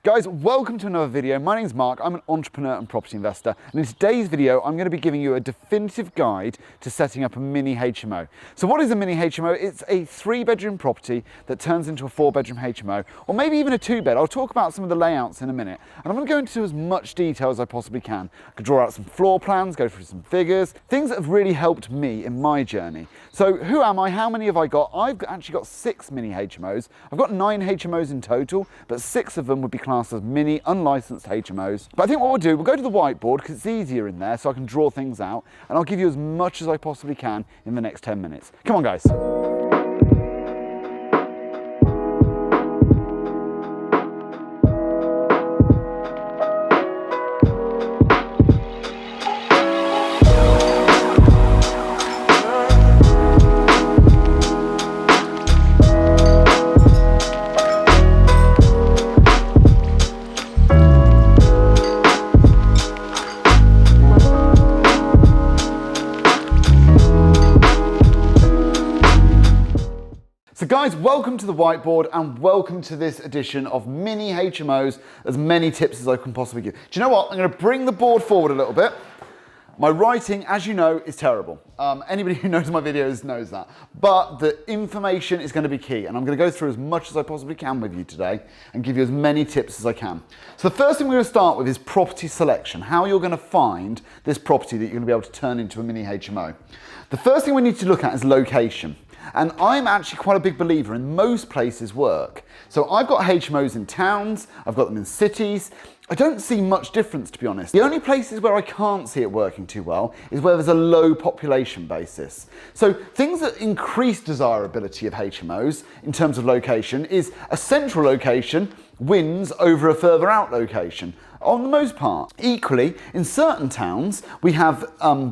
Guys, welcome to another video. My name's Mark, I'm an entrepreneur and property investor, and in today's video I'm going to be giving you a definitive guide to setting up a mini HMO. So what is a mini HMO? It's a 3-bedroom property that turns into a 4-bedroom HMO, or maybe even a 2-bed. I'll talk about some of the layouts in a minute, and I'm going to go into as much detail as I possibly can. I could draw out some floor plans, go through some figures, things that have really helped me in my journey. So who am I? How many have I got? I've actually got 6 mini HMOs. I've got 9 HMOs in total, but 6 of them would be classed as mini unlicensed HMOs. But I think what we'll do, we'll go to the whiteboard because it's easier in there so I can draw things out, and I'll give you as much as I possibly can in the next 10 minutes. Come on, guys. So guys, welcome to the whiteboard and welcome to this edition of mini HMOs, as many tips as I can possibly give. Do you know what? I'm going to bring the board forward a little bit. My writing, as you know, is terrible. Anybody who knows my videos knows that. But the information is going to be key, and I'm going to go through as much as I possibly can with you today and give you as many tips as I can. So the first thing we're going to start with is property selection, how you're going to find this property that you're going to be able to turn into a mini HMO. The first thing we need to look at is location. And I'm actually quite a big believer in most places work. So I've got HMOs in towns, I've got them in cities. I don't see much difference, to be honest. The only places where I can't see it working too well is where there's a low population basis. So things that increase desirability of HMOs in terms of location is a central location wins over a further out location, on the most part. Equally, in certain towns, we have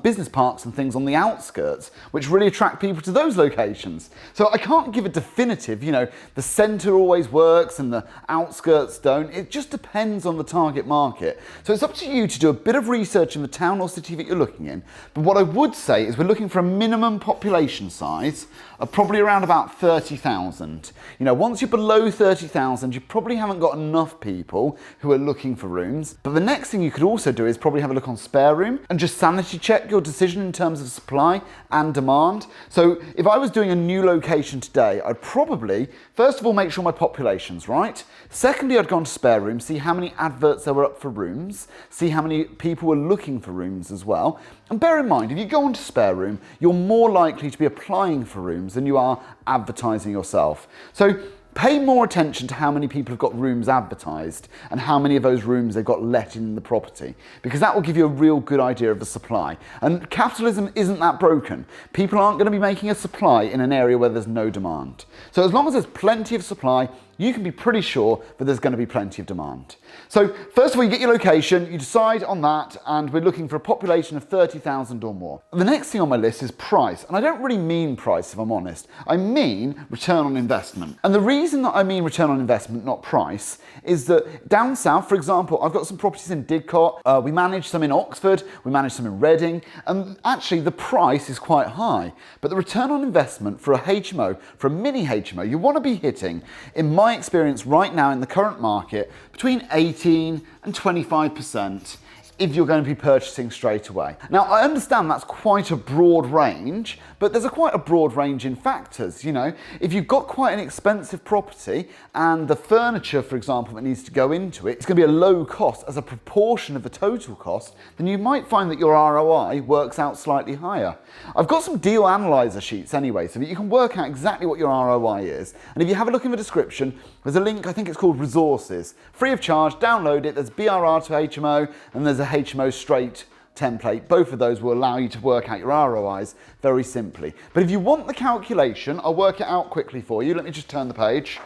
business parks and things on the outskirts, which really attract people to those locations. So I can't give a definitive, the centre always works and the outskirts don't. It just depends on the target market. So it's up to you to do a bit of research in the town or city that you're looking in. But what I would say is we're looking for a minimum population size of probably around about 30,000. Once you're below 30,000, you probably haven't got enough people who are looking for rooms. But the next thing you could also do is probably have a look on spare room and just sanity check your decision in terms of supply and demand. So if I was doing a new location today, I'd probably, first of all, make sure my population's right. Secondly, I'd go on to spare room, see how many adverts there were up for rooms, see how many people were looking for rooms as well. And bear in mind, if you go onto spare room, you're more likely to be applying for rooms than you are advertising yourself. So pay more attention to how many people have got rooms advertised and how many of those rooms they've got let in the property, because that will give you a real good idea of the supply. And capitalism isn't that broken. People aren't going to be making a supply in an area where there's no demand. So as long as there's plenty of supply, you can be pretty sure that there's going to be plenty of demand. So first of all, you get your location, you decide on that, and we're looking for a population of 30,000 or more. The next thing on my list is price, and I don't really mean price, if I'm honest. I mean return on investment. And the reason that I mean return on investment, not price, is that down south, for example, I've got some properties in Didcot, we manage some in Oxford, we manage some in Reading, and actually the price is quite high. But the return on investment for a HMO, for a mini HMO, you want to be hitting, in my experience right now in the current market, between 18 and 25% if you're going to be purchasing straight away. Now, I understand that's quite a broad range, but there's quite a broad range in factors. If you've got quite an expensive property and the furniture, for example, that needs to go into it, it's going to be a low cost as a proportion of the total cost, then you might find that your ROI works out slightly higher. I've got some deal analyzer sheets anyway, so that you can work out exactly what your ROI is. And if you have a look in the description, there's a link, I think it's called Resources. Free of charge, download it. There's BRR to HMO, and there's a HMO straight template. Both of those will allow you to work out your ROIs very simply. But if you want the calculation, I'll work it out quickly for you. Let me just turn the page.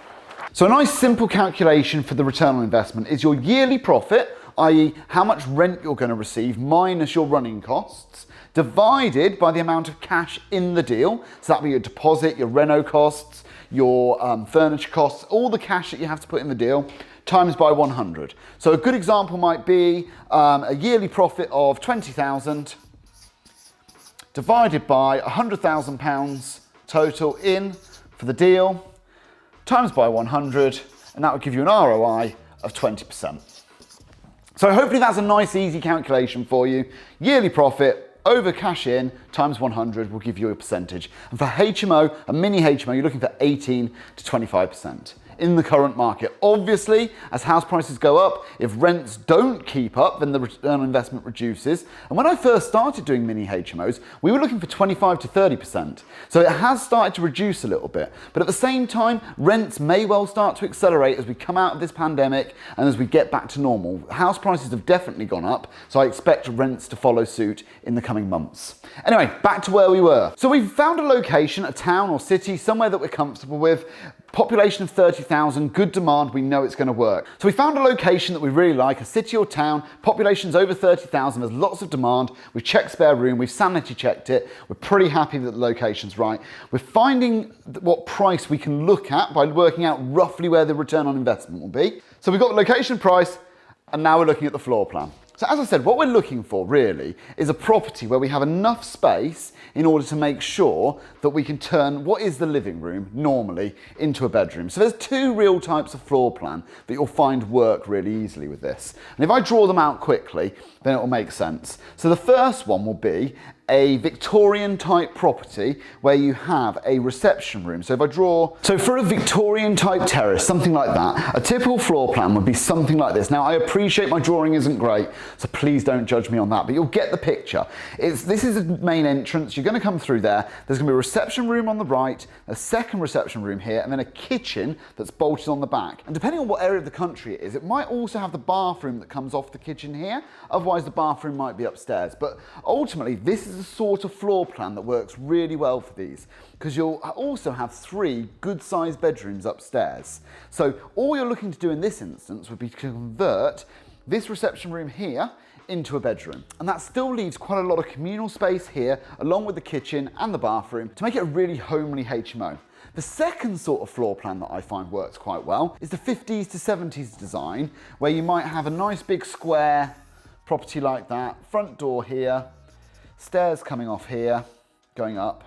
So a nice simple calculation for the return on investment is your yearly profit, i.e. how much rent you're going to receive minus your running costs, divided by the amount of cash in the deal. So that'll be your deposit, your reno costs, your furniture costs, all the cash that you have to put in the deal, times by 100. So a good example might be a yearly profit of 20,000 divided by £100,000 total in for the deal, times by 100, and that would give you an ROI of 20%. So hopefully that's a nice, easy calculation for you. Yearly profit over cash in times 100 will give you a percentage. And for HMO, a mini HMO, you're looking for 18 to 25% in the current market. Obviously, as house prices go up, if rents don't keep up, then the return on investment reduces. And when I first started doing mini HMOs, we were looking for 25 to 30%. So it has started to reduce a little bit. But at the same time, rents may well start to accelerate as we come out of this pandemic and as we get back to normal. House prices have definitely gone up, so I expect rents to follow suit in the coming months. Anyway, back to where we were. So we've found a location, a town or city, somewhere that we're comfortable with. Population of 30,000, good demand, we know it's going to work. So we found a location that we really like, a city or town, population's over 30,000, there's lots of demand, we've checked spare room, we've sanity checked it, we're pretty happy that the location's right. We're finding what price we can look at by working out roughly where the return on investment will be. So we've got the location price, and now we're looking at the floor plan. So as I said, what we're looking for really is a property where we have enough space in order to make sure that we can turn what is the living room normally into a bedroom. So there's two real types of floor plan that you'll find work really easily with this. And if I draw them out quickly, then it will make sense. So the first one will be a Victorian type property where you have a reception room. So if I draw, so for a Victorian type terrace, something like that, a typical floor plan would be something like this. Now I appreciate my drawing isn't great, so please don't judge me on that, but you'll get the picture. This is a main entrance, you're gonna come through there, there's gonna be a reception room on the right, a second reception room here, and then a kitchen that's bolted on the back. And depending on what area of the country it is, it might also have the bathroom that comes off the kitchen here, otherwise the bathroom might be upstairs. But ultimately, this is the sort of floor plan that works really well for these, because you'll also have 3 good sized bedrooms upstairs. So all you're looking to do in this instance would be to convert this reception room here into a bedroom. And that still leaves quite a lot of communal space here, along with the kitchen and the bathroom, to make it a really homely HMO. The second sort of floor plan that I find works quite well is the 50s to 70s design, where you might have a nice big square property like that, front door here, stairs coming off here, going up.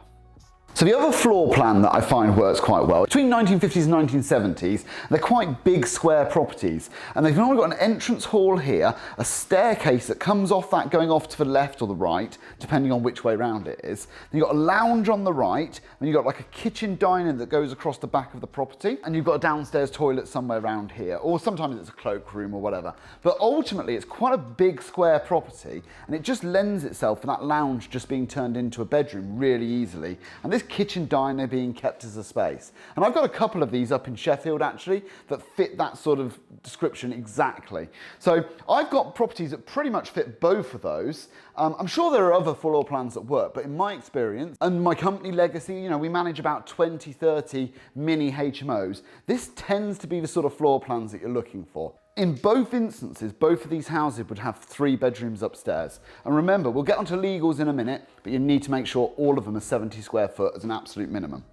So the other floor plan that I find works quite well, between 1950s and 1970s, they're quite big square properties. And they've normally got an entrance hall here, a staircase that comes off that going off to the left or the right, depending on which way round it is. Then you've got a lounge on the right, and you've got like a kitchen diner that goes across the back of the property. And you've got a downstairs toilet somewhere around here, or sometimes it's a cloakroom or whatever. But ultimately, it's quite a big square property, and it just lends itself for that lounge just being turned into a bedroom really easily. And this kitchen diner being kept as a space. And I've got a couple of these up in Sheffield actually that fit that sort of description exactly. So I've got properties that pretty much fit both of those. I'm sure there are other floor plans that work, but in my experience and my company legacy, you know, we manage about 20, 30 mini HMOs. This tends to be the sort of floor plans that you're looking for. In both instances, both of these houses would have 3 bedrooms upstairs. And remember, we'll get onto legals in a minute, but you need to make sure all of them are 70 square foot as an absolute minimum.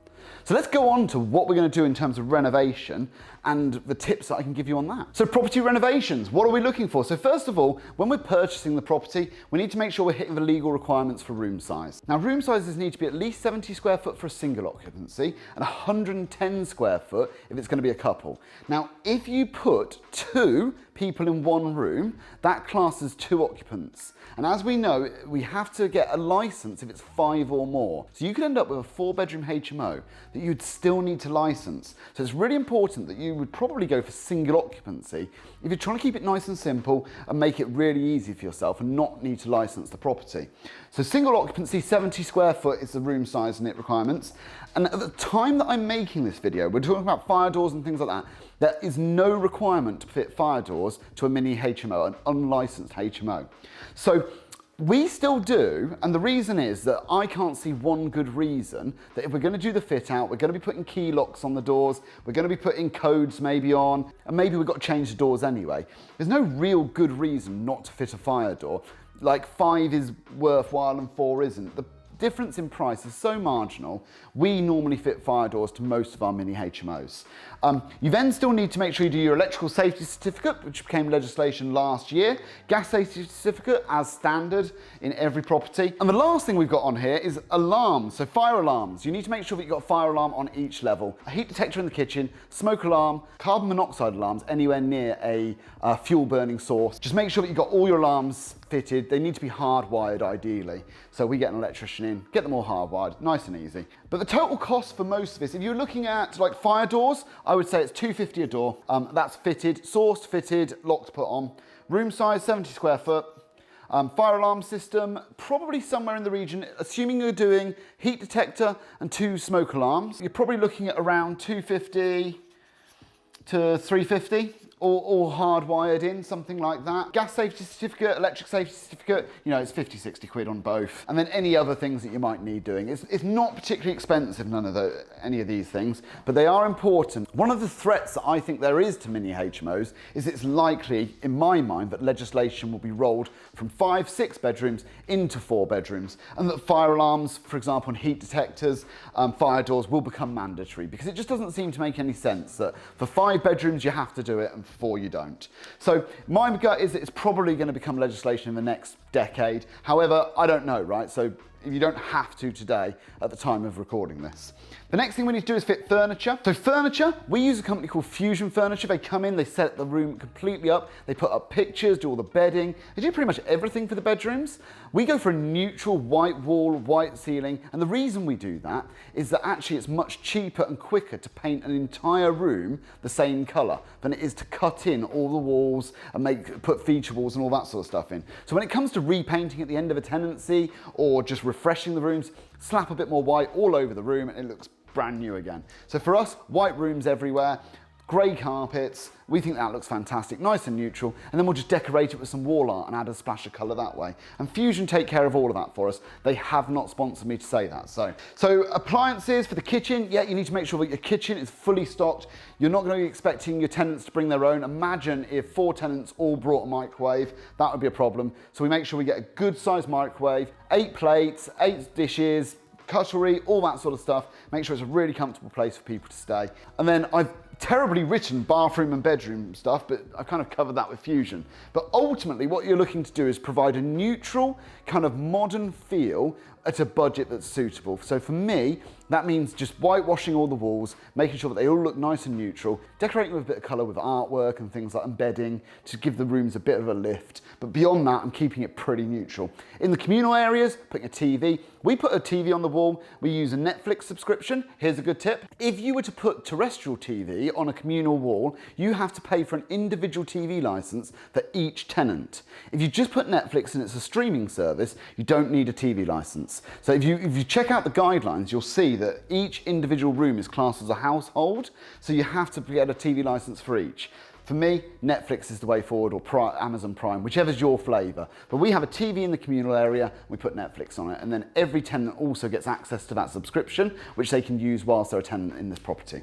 So let's go on to what we're going to do in terms of renovation and the tips that I can give you on that. So property renovations, what are we looking for? So first of all, when we're purchasing the property, we need to make sure we're hitting the legal requirements for room size. Now room sizes need to be at least 70 square foot for a single occupancy and 110 square foot if it's going to be a couple. Now if you put 2 people in one room, that classes 2 occupants. And as we know, we have to get a license if it's 5 or more. So you could end up with a 4-bedroom HMO that you'd still need to license. So it's really important that you would probably go for single occupancy if you're trying to keep it nice and simple and make it really easy for yourself and not need to license the property. So single occupancy, 70 square foot is the room size and its requirements. And at the time that I'm making this video, we're talking about fire doors and things like that. There is no requirement to fit fire doors to a mini HMO, an unlicensed HMO. So we still do, and the reason is that I can't see one good reason that if we're going to do the fit out, we're going to be putting key locks on the doors, we're going to be putting codes maybe on, and maybe we've got to change the doors anyway. There's no real good reason not to fit a fire door. Like 5 is worthwhile and 4 isn't. The difference in price is so marginal, we normally fit fire doors to most of our mini HMOs. You then still need to make sure you do your electrical safety certificate, which became legislation last year, gas safety certificate as standard in every property. And the last thing we've got on here is alarms, so fire alarms. You need to make sure that you've got a fire alarm on each level, a heat detector in the kitchen, smoke alarm, carbon monoxide alarms anywhere near a fuel burning source. Just make sure that you've got all your alarms fitted. They need to be hardwired ideally. So we get an electrician in, get them all hardwired, nice and easy. But the total cost for most of this, if you're looking at like fire doors, I would say it's $250 a door. That's fitted, sourced, fitted, locked, put on. Room size, 70 square foot. Fire alarm system, probably somewhere in the region, assuming you're doing heat detector and 2 smoke alarms, you're probably looking at around $250 to $350. All hardwired in, something like that. Gas safety certificate, electric safety certificate, you know, it's 50, 60 quid on both. And then any other things that you might need doing. It's not particularly expensive, any of these things, but they are important. One of the threats that I think there is to mini HMOs is it's likely, in my mind, that legislation will be rolled from 5, 6 bedrooms into 4 bedrooms, and that fire alarms, for example, and heat detectors, fire doors will become mandatory, because it just doesn't seem to make any sense that for 5 bedrooms you have to do it and 4 you don't. So my gut is that it's probably going to become legislation in the next decade. However, I don't know, right? So you don't have to today at the time of recording this. The next thing we need to do is fit furniture. So furniture, we use a company called Fusion Furniture. They come in, they set the room completely up, they put up pictures, do all the bedding, they do pretty much everything for the bedrooms. We go for a neutral white wall, white ceiling, and the reason we do that is that actually it's much cheaper and quicker to paint an entire room the same colour than it is to cut in all the walls and put feature walls and all that sort of stuff in. So when it comes to repainting at the end of a tenancy or just refreshing the rooms, slap a bit more white all over the room and it looks brand new again. So for us, white rooms everywhere, grey carpets, we think that looks fantastic, nice and neutral, and then we'll just decorate it with some wall art and add a splash of colour that way. And Fusion take care of all of that for us. They have not sponsored me to say that. So appliances for the kitchen, yeah, you need to make sure that your kitchen is fully stocked. You're not going to be expecting your tenants to bring their own. Imagine if 4 tenants all brought a microwave, that would be a problem. So we make sure we get a good sized microwave, 8 plates, 8 dishes, cutlery, all that sort of stuff. Make sure it's a really comfortable place for people to stay. And then I've terribly written bathroom and bedroom stuff, but I've kind of covered that with Fusion. But ultimately what you're looking to do is provide a neutral kind of modern feel at a budget that's suitable. So for me, that means just whitewashing all the walls, making sure that they all look nice and neutral, decorating with a bit of colour with artwork and things like embedding to give the rooms a bit of a lift. But beyond that, I'm keeping it pretty neutral. In the communal areas, putting a TV. We put a TV on the wall. We use a Netflix subscription. Here's a good tip. If you were to put terrestrial TV on a communal wall, you have to pay for an individual TV license for each tenant. If you just put Netflix and it's a streaming service, you don't need a TV license. So if you check out the guidelines, you'll see that each individual room is classed as a household, so you have to get a TV license for each. For me, Netflix is the way forward, or Amazon Prime, whichever's your flavour. But we have a TV in the communal area, we put Netflix on it, and then every tenant also gets access to that subscription, which they can use whilst they're a tenant in this property.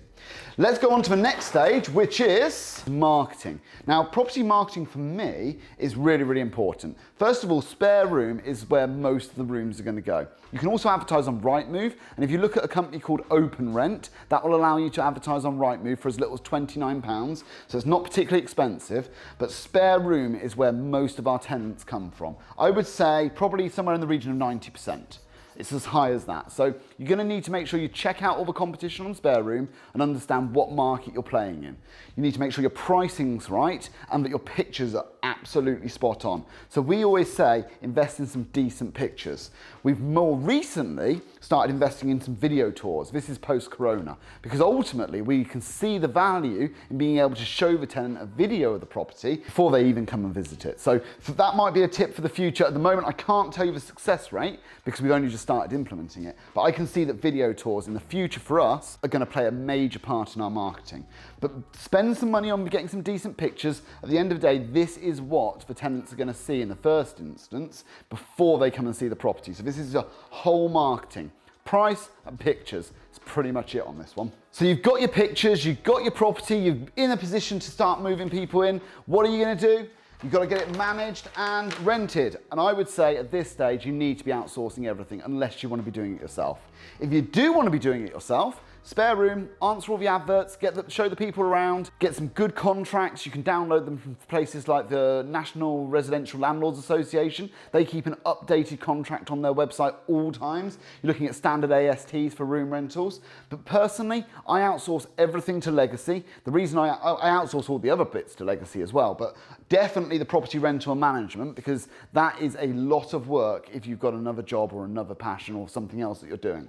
Let's go on to the next stage, which is marketing. Now, property marketing for me is really, really important. First of all, spare room is where most of the rooms are going to go. You can also advertise on Rightmove, and if you look at a company called Open Rent, that will allow you to advertise on Rightmove for as little as £29, so it's not particularly expensive, but spare room is where most of our tenants come from. I would say probably somewhere in the region of 90%. It's as high as that. So you're going to need to make sure you check out all the competition on spare room and understand what market you're playing in. You need to make sure your pricing's right and that your pictures are absolutely spot on. So we always say invest in some decent pictures. We've more recently started investing in some video tours. This is post-corona, because ultimately we can see the value in being able to show the tenant a video of the property before they even come and visit it. So that might be a tip for the future. At the moment, I can't tell you the success rate because we've only just started implementing it, but I can see that video tours in the future for us are going to play a major part in our marketing. But spend some money on getting some decent pictures. At the end of the day, this is what the tenants are going to see in the first instance before they come and see the property. So this is a whole marketing. Price and pictures. It's pretty much it on this one. So you've got your pictures, you've got your property, you're in a position to start moving people in. What are you going to do? You've got to get it managed and rented. And I would say at this stage, you need to be outsourcing everything unless you want to be doing it yourself. If you do want to be doing it yourself, spare room, answer all the adverts, show the people around, get some good contracts. You can download them from places like the National Residential Landlords Association. They keep an updated contract on their website all times. You're looking at standard ASTs for room rentals. But personally, I outsource everything to Legacy. The reason I outsource all the other bits to Legacy as well, but definitely the property rental and management, because that is a lot of work if you've got another job or another passion or something else that you're doing.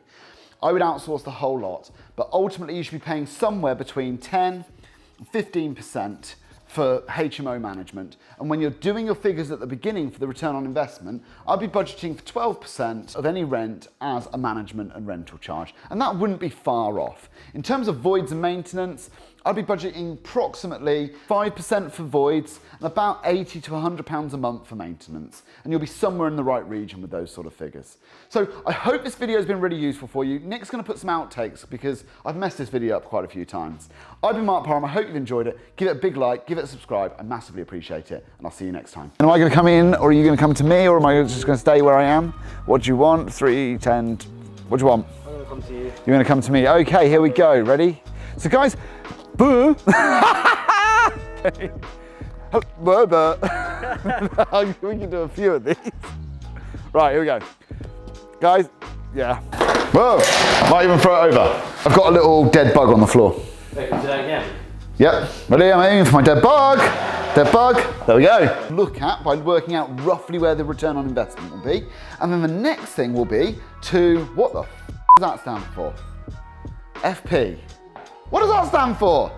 I would outsource the whole lot, but ultimately you should be paying somewhere between 10 and 15% for HMO management. And when you're doing your figures at the beginning for the return on investment, I'd be budgeting for 12% of any rent as a management and rental charge. And that wouldn't be far off. In terms of voids and maintenance, I'd be budgeting approximately 5% for voids and about £80 to £100 a month for maintenance. And you'll be somewhere in the right region with those sort of figures. So I hope this video has been really useful for you. Nick's going to put some outtakes because I've messed this video up quite a few times. I've been Mark Parham. I hope you've enjoyed it. Give it a big like, give it a subscribe. I massively appreciate it. And I'll see you next time. And am I going to come in, or are you going to come to me, or am I just going to stay where I am? What do you want? 3, 10, what do you want? I'm going to come to you. You're going to come to me. Okay, here we go. Ready? So guys, boo! We can do a few of these. Right, here we go. Guys, yeah. Whoa, might even throw it over. I've got a little dead bug on the floor. Wait, can you do that again? Yep, ready? I'm aiming for my dead bug. Dead bug, there we go. Look at by working out roughly where the return on investment will be. And then the next thing will be to, what the f does that stand for? FP. What does that stand for?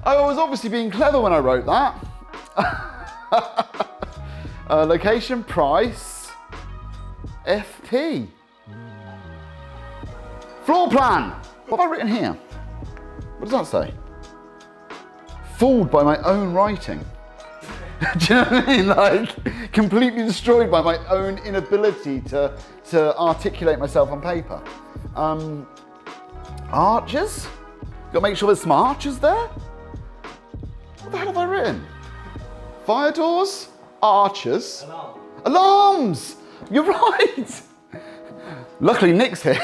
I was obviously being clever when I wrote that. Location, price, FP. Floor plan. What have I written here? What does that say? Fooled by my own writing. Do you know what I mean? Like, completely destroyed by my own inability to articulate myself on paper. Arches? Gotta make sure there's some arches there. What the hell have I written? Fire doors? Arches? Alarm. Alarms! You're right! Luckily Nick's here.